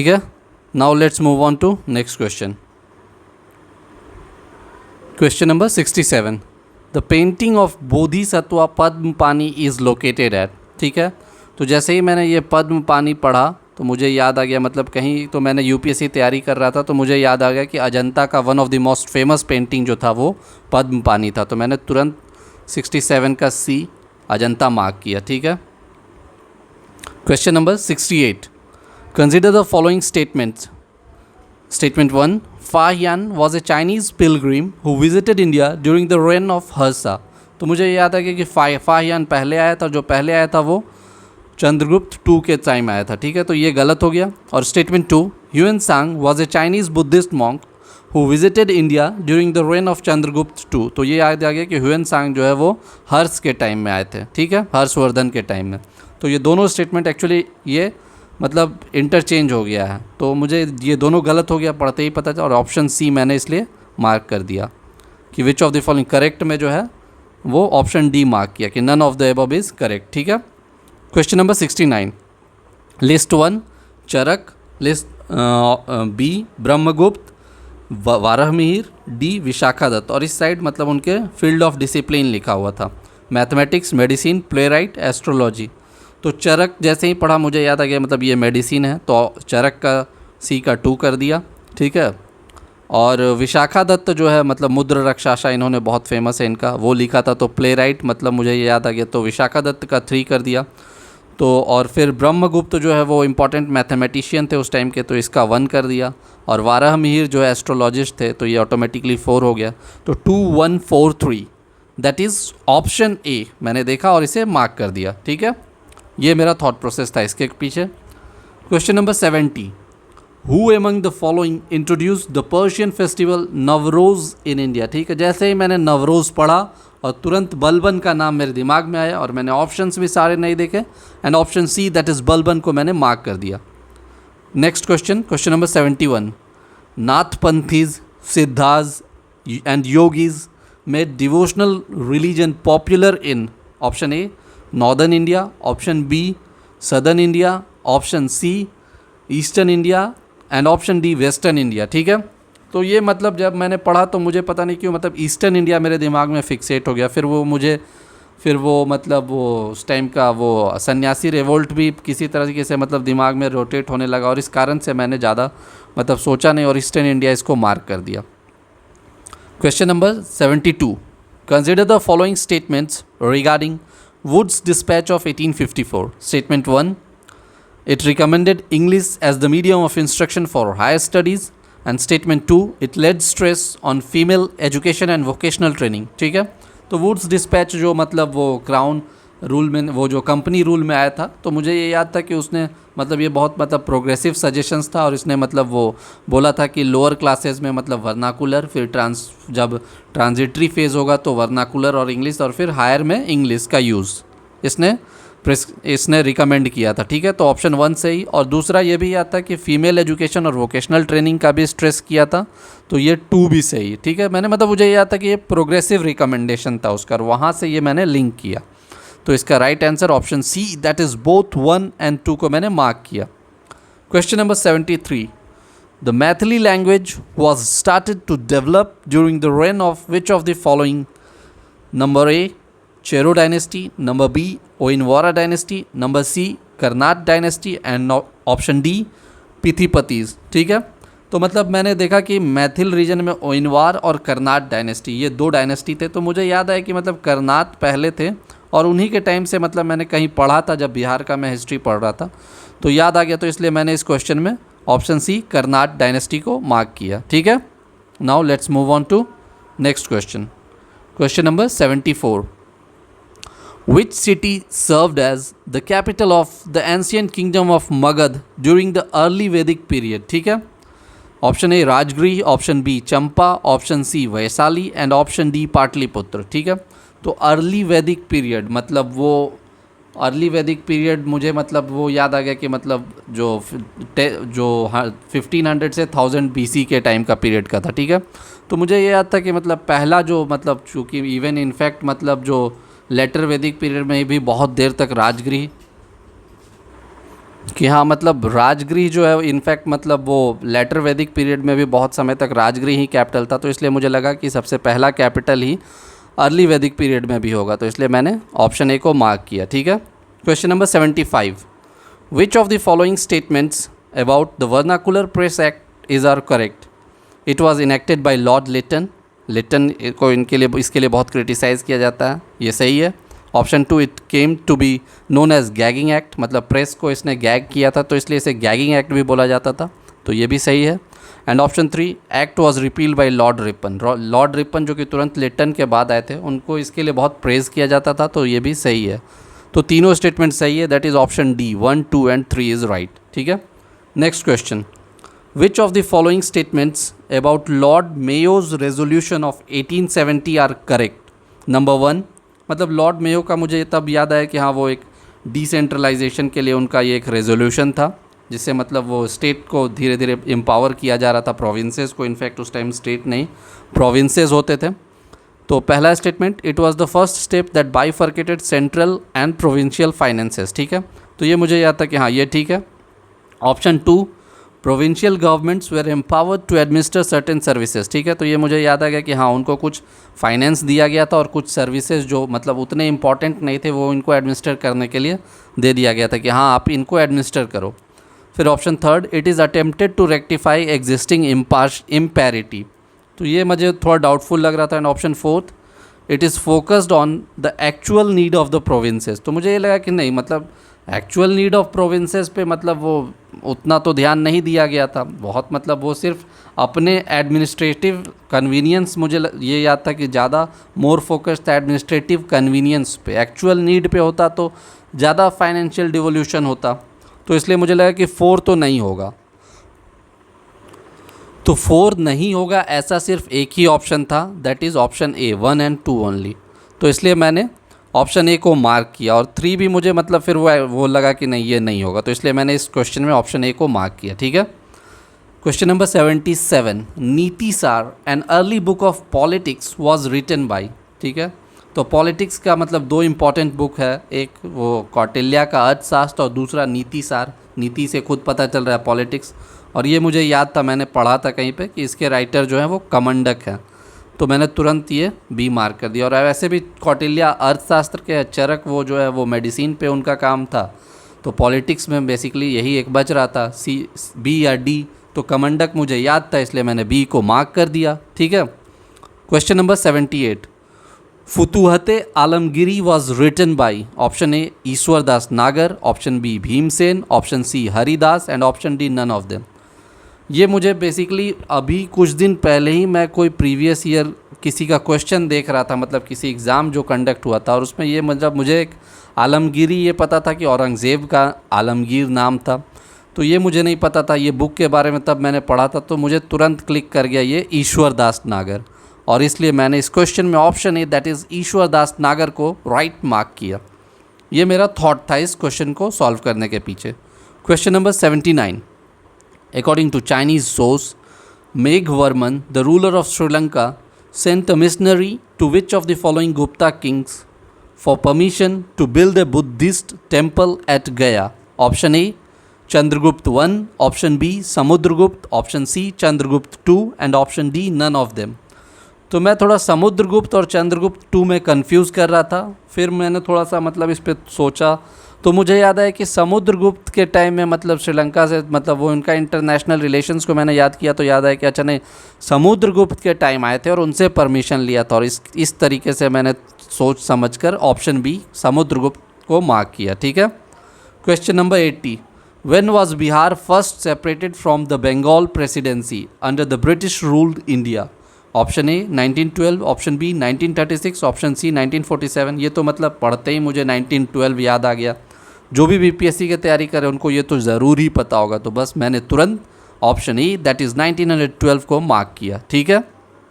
ठीक है, now let's move on to next question. Question number 67. The painting of Bodhisattva Padmapani is located at. ठीक है, तो जैसे ही मैंने ये पद्म पानी पढ़ा तो मुझे याद आ गया, मतलब कहीं तो मैंने यूपीएससी तैयारी कर रहा था तो मुझे याद आ गया कि अजंता का one of the most famous painting जो था वो पद्म पानी था. तो मैंने तुरंत 67 का सी अजंता मार्क किया. ठीक है. Question number 68. Consider the following statements. Statement 1. Fa Yan was a Chinese pilgrim who visited India during the reign of Harsa. तो मुझे याद है कि फा यान पहले आया था, जो पहले आया था वो चंद्रगुप्त 2 के टाइम आया था. ठीक है, तो ये गलत हो गया. और स्टेटमेंट 2. ह्यूएन सांग was a Chinese Buddhist monk who visited India during the reign of Chandragupta 2. तो ये याद आ गया कि ह्यूएन सांग जो है वो हर्ष के टाइम में आए थे. ठीक है, हर्षवर्धन के टाइम में. तो ये दोनों स्टेटमेंट एक्चुअली ये मतलब इंटरचेंज हो गया है, तो मुझे ये दोनों गलत हो गया पढ़ते ही पता चला. और ऑप्शन सी मैंने इसलिए मार्क कर दिया कि which of the following correct में जो है वो ऑप्शन डी मार्क किया कि none of the above is correct. ठीक है. Question number 69. List 1 Charak, list B Brahmagupta, Varahamihira, D Vishakhadatta. और इस साइड मतलब उनके फील्ड ऑफ डिसिप्लिन लिखा हुआ था. Mathematics, medicine, play right, astrology. तो चरक जैसे ही पढ़ा मुझे याद आ गया मतलब ये मेडिसिन है, तो चरक का सी का 2 कर दिया. ठीक है. और विशाखादत्त जो है मतलब मुद्र रक्षाशा, इन्होंने बहुत फेमस है इनका, वो लिखा था. तो प्ले राइट मतलब मुझे ये याद आ गया, तो विशाखादत्त का 3 कर दिया. तो और फिर ब्रह्मगुप्त जो है वो इम्पॉर्टेंट मैथमेटिशियन थे उस टाइम के, तो इसका 1 कर दिया. और वाराहमिहिर जो है एस्ट्रोलॉजिस्ट थे, तो ये ऑटोमेटिकली 4 हो गया. तो 2 1 4 3 दैट इज़ ऑप्शन ए मैंने देखा और इसे मार्क कर दिया. ठीक है, ये मेरा थॉट प्रोसेस था इसके पीछे. Question number 70. Who among the following introduce the Persian festival Navroz in India. ठीक है, जैसे ही मैंने नवरोज़ पढ़ा और तुरंत बलबन का नाम मेरे दिमाग में आया और मैंने ऑप्शंस भी सारे नहीं देखे and option C that is Balban को मैंने मार्क कर दिया. Next question, question number 71. Nathpanthis, Siddhas and Yogis made devotional religion popular in option A northern India, option B southern India, option C eastern India and option D western India. ठीक है, तो ये मतलब जब मैंने पढ़ा तो मुझे पता नहीं क्यों मतलब ईस्टर्न इंडिया मेरे दिमाग में फिक्सेट हो गया. फिर वो मतलब वो उस टाइम का वो सन्यासी रिवोल्ट भी किसी तरीके से मतलब दिमाग में रोटेट होने लगा और इस कारण से मैंने ज़्यादा मतलब सोचा नहीं और ईस्टर्न इंडिया इसको मार्क कर दिया. Question number 72. Consider the following statements regarding Wood's Dispatch of 1854. Statement 1. It recommended English as the medium of instruction for higher studies. And Statement 2. It laid stress on female education and vocational training. ठीक है, तो Wood's Dispatch जो मतलब वो crown rule में वो जो company rule में आया था, तो मुझे ये याद था कि उसने मतलब ये बहुत मतलब प्रोग्रेसिव सजेशंस था और इसने मतलब वो बोला था कि लोअर क्लासेस में मतलब वर्नाकुलर, फिर जब ट्रांजिटरी फेज़ होगा तो वर्नाकुलर और इंग्लिश, और फिर हायर में इंग्लिश का यूज़ इसने रिकमेंड किया था. ठीक है, तो ऑप्शन 1 सही. और दूसरा ये भी याद था कि फीमेल एजुकेशन और वोकेशनल ट्रेनिंग का भी स्ट्रेस किया था, तो ये 2 भी सही. ठीक है, मैंने मतलब मुझे याद था कि ये प्रोग्रेसिव रिकमेंडेशन था उसका, वहाँ से ये मैंने लिंक किया. तो इसका right answer option C that is both 1 and 2 को मैंने मार्क किया. Question number 73. The Maithili language was started to develop during the reign of which of the following. Number A Chero dynasty, number B Oinwara dynasty, number C Karnat dynasty and option D Pithipatis. ठीक है, तो मतलब मैंने देखा कि मैथिल रीजन में ओइनवार और कर्नाट डायनेस्टी ये 2 डायनेस्टी थे. तो मुझे याद आया कि मतलब कर्नाट पहले थे और उन्हीं के टाइम से मतलब मैंने कहीं पढ़ा था जब बिहार का मैं हिस्ट्री पढ़ रहा था, तो याद आ गया, तो इसलिए मैंने इस क्वेश्चन में ऑप्शन सी कर्नाट डायनेस्टी को मार्क किया. ठीक है, now let's move on to next question. Question number 74. Which city served as the capital of the ancient kingdom of Magad during the early Vedic period? ठीक है, option A Rajgriha, option B Champa, option C Vaishali and option D Pataliputra. ठीक है, तो early वैदिक period मतलब वो early वैदिक period मुझे मतलब वो याद आ गया कि मतलब जो 1500 से 1000 BC के टाइम का पीरियड का था. ठीक है, तो मुझे ये याद था कि मतलब पहला जो मतलब चूँकि इवन इनफैक्ट मतलब जो लेटर वैदिक पीरियड में भी बहुत देर तक राजगृह कि हाँ मतलब राजगृह जो है इनफैक्ट मतलब वो लेटर वैदिक पीरियड में भी बहुत समय तक राजगृह ही कैपिटल था, तो इसलिए मुझे लगा कि सबसे पहला कैपिटल ही अर्ली वैदिक पीरियड में भी होगा, तो इसलिए मैंने ऑप्शन ए को मार्क किया। ठीक है। Question number 75, which of the following statements about the vernacular press act is are correct? It was enacted by lord Lytton. Lytton को इसके लिए बहुत क्रिटिसाइज़ किया जाता है, ये सही है। Option 2, it came to be known as gagging act, मतलब प्रेस को इसने गैग किया था तो इसलिए इसे गैगिंग एक्ट भी बोला जाता था, तो ये भी सही है। And option 3, act was repealed by Lord Ripon. Lord Ripon जो कि तुरंत लिटन के बाद आए थे, उनको इसके लिए बहुत प्रेज़ किया जाता था, तो ये भी सही है। तो तीनों स्टेटमेंट सही है, that is option D, 1, 2 and 3 is right. ठीक है। Next question, which of the following statements about Lord Mayo's resolution of 1870 are correct? Number 1, मतलब लॉर्ड मेयो का मुझे तब याद आया कि हाँ वो एक डिसेंट्रलाइजेशन के लिए उनका ये एक रेजोल्यूशन था, जिससे मतलब वो स्टेट को धीरे धीरे एम्पावर किया जा रहा था, प्रोविंसेस को। इनफैक्ट उस टाइम स्टेट नहीं प्रोविंसेस होते थे। तो पहला statement, it was the first step that bifurcated central and provincial finances. ठीक है, तो ये मुझे याद था कि हाँ ये ठीक है। Option 2, provincial governments were empowered to administer certain services. ठीक है, तो ये मुझे याद आ गया कि हाँ उनको कुछ फाइनेंस दिया गया था और कुछ सर्विसेज जो मतलब उतने इंपॉर्टेंट नहीं थे वो इनको एडमिनिस्टर करने के लिए दे दिया गया था कि हाँ आप इनको एडमिनिस्टर करो। फिर option 3, it is attempted to rectify existing imparity, तो ये मुझे थोड़ा डाउटफुल लग रहा था। And option 4, it is focused on the actual need of the provinces, तो मुझे ये लगा कि नहीं मतलब एक्चुअल नीड ऑफ प्रोविंसेस पे मतलब वो उतना तो ध्यान नहीं दिया गया था बहुत, मतलब वो सिर्फ अपने एडमिनिस्ट्रेटिव कन्वीनियंस, मुझे ये याद था कि ज़्यादा मोर फोकस था एडमिनिस्ट्रेटिव कन्वीनियंस पे, एक्चुअल नीड पे होता तो ज़्यादा फाइनेंशियल डिवोल्यूशन होता, तो इसलिए मुझे लगा कि 4 तो नहीं होगा। तो 4 नहीं होगा ऐसा सिर्फ एक ही ऑप्शन था, that is option A, 1 and 2 only, तो इसलिए मैंने ऑप्शन ए को मार्क किया। और 3 भी मुझे मतलब फिर वो लगा कि नहीं ये नहीं होगा, तो इसलिए मैंने इस क्वेश्चन में ऑप्शन ए को मार्क किया। ठीक है। Question number 77, Nitisara an early book of politics was written by. ठीक है, तो पॉलिटिक्स का मतलब 2 इंपॉर्टेंट बुक है, एक वो कौटिल्या का अर्थशास्त्र और दूसरा नीति सार। नीति से खुद पता चल रहा है पॉलिटिक्स, और ये मुझे याद था, मैंने पढ़ा था कहीं पे कि इसके राइटर जो हैं वो कमंडक हैं, तो मैंने तुरंत ये बी मार्क कर दिया। और वैसे भी कौटिल्या अर्थशास्त्र के, चरक वो जो है वो मेडिसिन पे उनका काम था, तो पॉलिटिक्स में बेसिकली यही एक बच रहा था, सी, बी या डी, तो कमंडक मुझे याद था इसलिए मैंने बी को मार्क कर दिया। ठीक है। Question number 78, Futuhate Alamgiri was written by. Option A Ishwar Das Nagar, option B Bhimsen, option C Haridas and option D none of them. ये मुझे बेसिकली अभी कुछ दिन पहले ही मैं कोई प्रीवियस ईयर किसी का क्वेश्चन देख रहा था, मतलब किसी एग्ज़ाम जो कंडक्ट हुआ था, और उसमें ये मतलब मुझे एक आलमगीरी ये पता था कि औरंगज़ेब का आलमगीर नाम था, तो ये मुझे नहीं पता था। ये बुक के बारे में तब मैंने पढ़ा था, तो मुझे तुरंत क्लिक कर गया ये ईश्वर दास नागर, और इसलिए मैंने इस क्वेश्चन में ऑप्शन ए दैट इज़ ईश्वर दास नागर को राइट मार्क किया। ये मेरा थॉट था इस क्वेश्चन को सॉल्व करने के पीछे। Question number 79, according to Chinese source, Meghvarman, the ruler of Sri Lanka, sent a missionary to which of the following Gupta kings for permission to build a Buddhist temple at Gaya? Option A, Chandragupta I, option B, Samudragupta, option C, Chandragupta II, and option D, none of them. तो मैं थोड़ा समुद्रगुप्त और चंद्रगुप्त 2 में confuse कर रहा था, फिर मैंने थोड़ा सा मतलब इस पर सोचा, तो मुझे याद आया कि समुद्रगुप्त के टाइम में मतलब श्रीलंका से मतलब वो उनका इंटरनेशनल रिलेशंस को मैंने याद किया, तो याद आया कि अच्छा नहीं, समुद्रगुप्त के टाइम आए थे और उनसे परमिशन लिया था, और इस तरीके से मैंने सोच समझकर ऑप्शन बी समुद्रगुप्त को मार्क किया। ठीक है। Question number 80, when was Bihar first separated from the Bengal presidency under the British ruled India? Option A 1912, option B 1936, option C 1947। ये तो मतलब पढ़ते ही मुझे 1912 याद आ गया। जो भी बीपीएससी की तैयारी करे उनको ये तो ज़रूर ही पता होगा, तो बस मैंने तुरंत ऑप्शन ई दैट इज़ 1912 को मार्क किया। ठीक है।